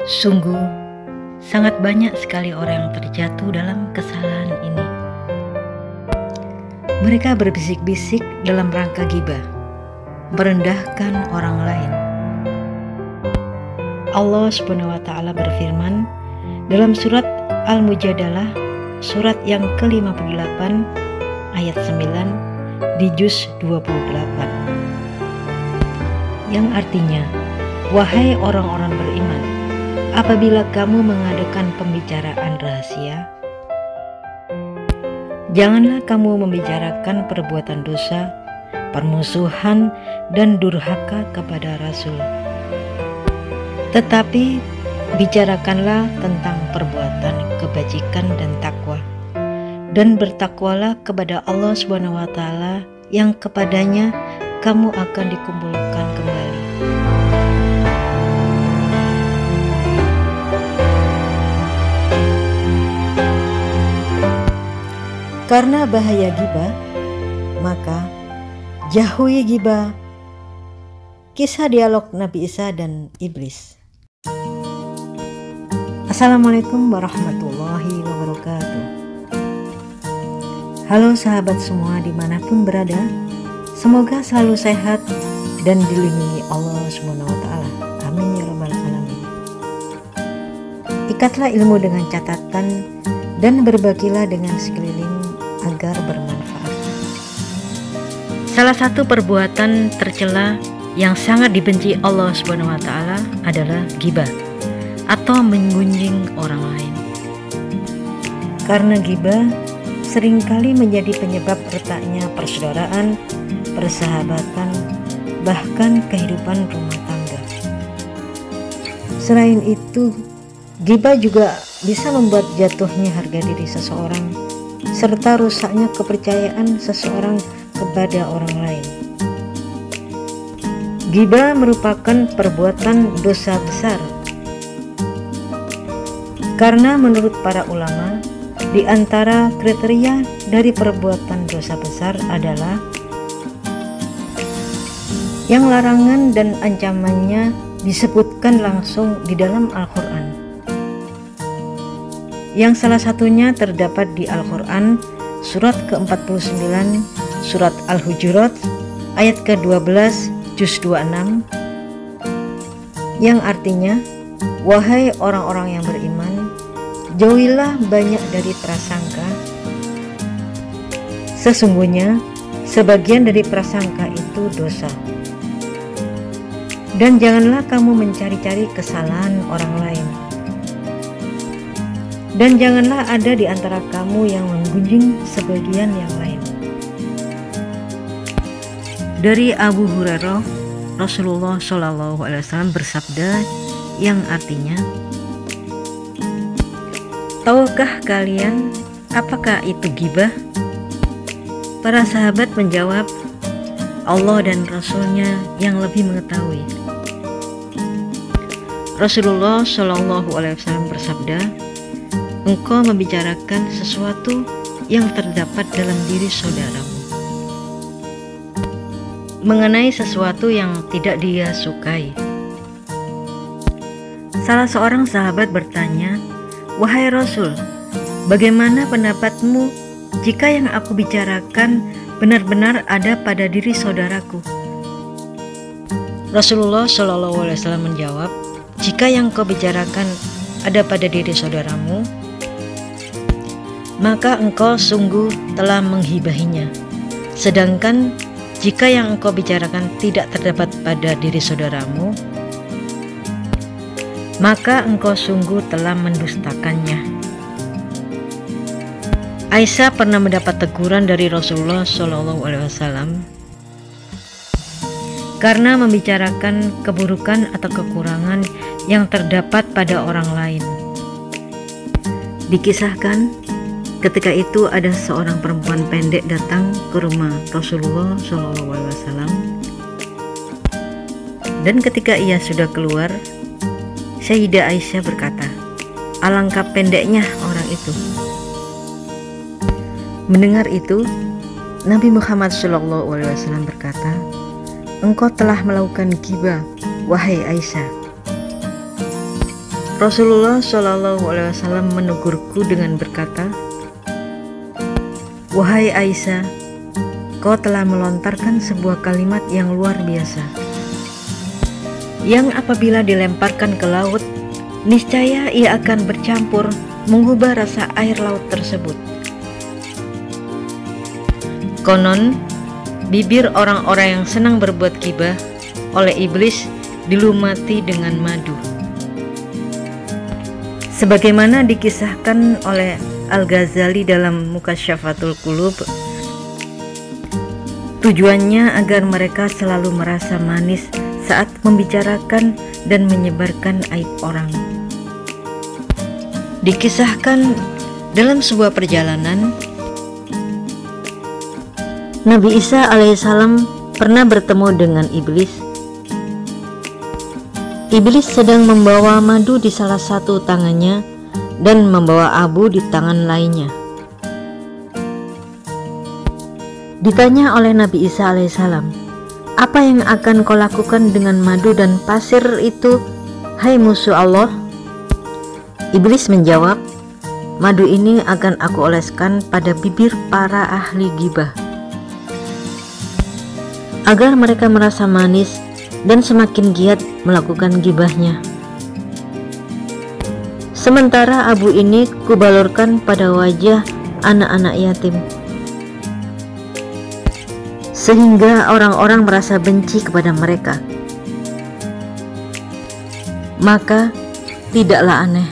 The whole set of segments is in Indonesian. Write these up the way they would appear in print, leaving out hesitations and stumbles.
Sungguh, sangat banyak sekali orang yang terjatuh dalam kesalahan ini. Mereka berbisik-bisik dalam rangka ghibah, merendahkan orang lain. Allah Subhanahu wa Ta'ala berfirman dalam surat Al-Mujadalah, surat yang ke-58 ayat 9 di juz 28, yang artinya, wahai orang-orang beriman, apabila kamu mengadakan pembicaraan rahasia, janganlah kamu membicarakan perbuatan dosa, permusuhan, dan durhaka kepada Rasul. Tetapi bicarakanlah tentang perbuatan kebajikan dan takwa, dan bertakwalah kepada Allah Subhanahu wa Ta'ala yang kepadanya kamu akan dikumpulkan kembali. Karena bahaya ghibah, maka jauhi ghibah. Kisah dialog Nabi Isa dan Iblis. Assalamualaikum warahmatullahi wabarakatuh. Halo sahabat semua dimanapun berada, semoga selalu sehat dan dilindungi Allah Subhanahu wa Ta'ala. Amin ya rabbal alamin. Ikatlah ilmu dengan catatan dan berbagilah dengan sekeliling agar bermanfaat. Salah satu perbuatan tercela yang sangat dibenci Allah Subhanahu wa Ta'ala adalah ghibah atau menggunjing orang lain. Karena ghibah seringkali menjadi penyebab retaknya persaudaraan, persahabatan, bahkan kehidupan rumah tangga. Selain itu, ghibah juga bisa membuat jatuhnya harga diri seseorang serta rusaknya kepercayaan seseorang kepada orang lain. Ghibah merupakan perbuatan dosa besar karena menurut para ulama, di antara kriteria dari perbuatan dosa besar adalah yang larangan dan ancamannya disebutkan langsung di dalam Al-Quran. Yang salah satunya terdapat di Al-Quran surat ke-49 surat Al-Hujurat ayat ke-12 juz 26, yang artinya, wahai orang-orang yang beriman, jauhilah banyak dari prasangka. Sesungguhnya sebagian dari prasangka itu dosa. Dan janganlah kamu mencari-cari kesalahan orang lain. Dan janganlah ada di antara kamu yang menggunjing sebagian yang lain. Dari Abu Hurairah, Rasulullah SAW bersabda yang artinya, tahukah kalian apakah itu ghibah? Para sahabat menjawab, Allah dan Rasulnya yang lebih mengetahui. Rasulullah SAW bersabda, engkau membicarakan sesuatu yang terdapat dalam diri saudaramu, mengenai sesuatu yang tidak dia sukai. Salah seorang sahabat bertanya, wahai Rasul, bagaimana pendapatmu jika yang aku bicarakan benar-benar ada pada diri saudaraku? Rasulullah SAW menjawab, jika yang kau bicarakan ada pada diri saudaramu, maka engkau sungguh telah menghibahinya. Sedangkan jika yang engkau bicarakan tidak terdapat pada diri saudaramu, maka engkau sungguh telah mendustakannya. Aisyah pernah mendapat teguran dari Rasulullah SAW karena membicarakan keburukan atau kekurangan yang terdapat pada orang lain. Dikisahkan, ketika itu ada seorang perempuan pendek datang ke rumah Rasulullah SAW, dan ketika ia sudah keluar, Sayyidah Aisyah berkata, alangkah pendeknya orang itu. Mendengar itu, Nabi Muhammad SAW berkata, engkau telah melakukan ghibah, wahai Aisyah. Rasulullah Shallallahu Alaihi Wasallam menegurku dengan berkata, "Wahai Aisyah, kau telah melontarkan sebuah kalimat yang luar biasa, yang apabila dilemparkan ke laut, niscaya ia akan bercampur mengubah rasa air laut tersebut. Konon, bibir orang-orang yang senang berbuat ghibah oleh iblis dilumati dengan madu." Sebagaimana dikisahkan oleh Al-Ghazali dalam Mukasyafatul Qulub, tujuannya agar mereka selalu merasa manis saat membicarakan dan menyebarkan aib orang. Dikisahkan dalam sebuah perjalanan, Nabi Isa alaihissalam pernah bertemu dengan iblis. Iblis sedang membawa madu di salah satu tangannya dan membawa abu di tangan lainnya. Ditanya oleh Nabi Isa alaihissalam, "Apa yang akan kau lakukan dengan madu dan pasir itu, hai musuh Allah?" Iblis menjawab, "Madu ini akan aku oleskan pada bibir para ahli ghibah, agar mereka merasa manis dan semakin giat melakukan ghibahnya. Sementara abu ini kubalurkan pada wajah anak-anak yatim, sehingga orang-orang merasa benci kepada mereka. Maka tidaklah aneh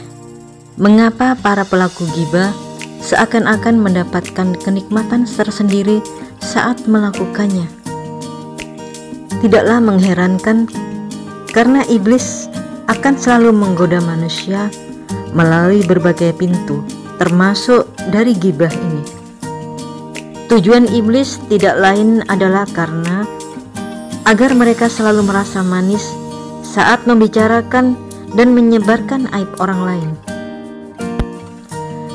mengapa para pelaku ghibah seakan-akan mendapatkan kenikmatan tersendiri saat melakukannya. Tidaklah mengherankan karena iblis akan selalu menggoda manusia melalui berbagai pintu, termasuk dari ghibah ini. Tujuan iblis tidak lain adalah karena agar mereka selalu merasa manis saat membicarakan dan menyebarkan aib orang lain.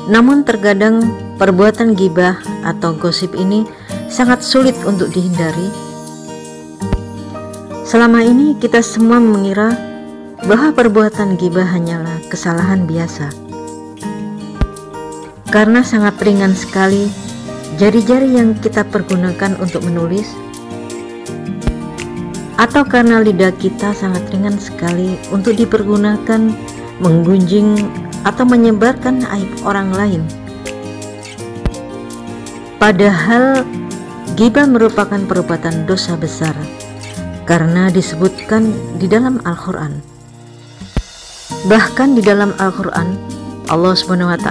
Namun terkadang perbuatan ghibah atau gosip ini sangat sulit untuk dihindari. Selama ini kita semua mengira bahwa perbuatan ghibah hanyalah kesalahan biasa, karena sangat ringan sekali jari-jari yang kita pergunakan untuk menulis, atau karena lidah kita sangat ringan sekali untuk dipergunakan menggunjing atau menyebarkan aib orang lain. Padahal ghibah merupakan perbuatan dosa besar karena disebutkan di dalam Al-Quran. Bahkan di dalam Al-Quran, Allah SWT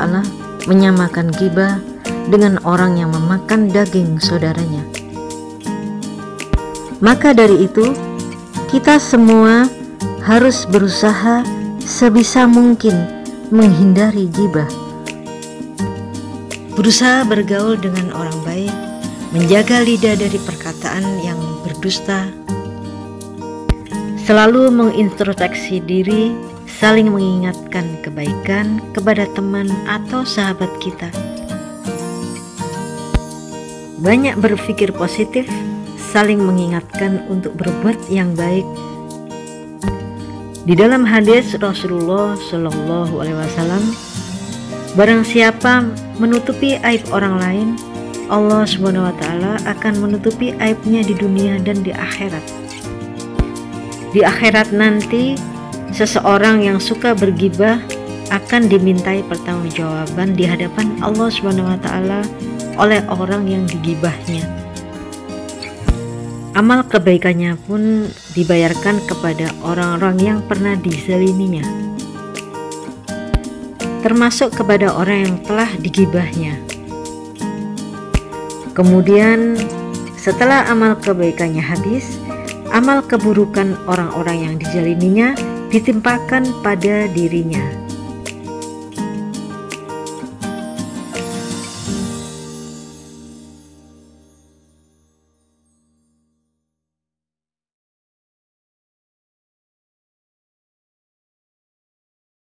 menyamakan ghibah dengan orang yang memakan daging saudaranya. Maka dari itu, kita semua harus berusaha sebisa mungkin menghindari ghibah. Berusaha bergaul dengan orang baik, menjaga lidah dari perkataan yang berdusta, selalu mengintrospeksi diri, saling mengingatkan kebaikan kepada teman atau sahabat kita. Banyak berpikir positif, saling mengingatkan untuk berbuat yang baik. Di dalam hadis Rasulullah Shallallahu Alaihi Wasallam, barang siapa menutupi aib orang lain, Allah Subhanahu Wa Taala akan menutupi aibnya di dunia dan di akhirat. Di akhirat nanti, seseorang yang suka berghibah akan dimintai pertanggungjawaban di hadapan Allah Subhanahu Wa Taala oleh orang yang digibahnya. Amal kebaikannya pun dibayarkan kepada orang-orang yang pernah dizaliminya, termasuk kepada orang yang telah digibahnya. Kemudian setelah amal kebaikannya habis, amal keburukan orang-orang yang dizaliminya ditimpakan pada dirinya.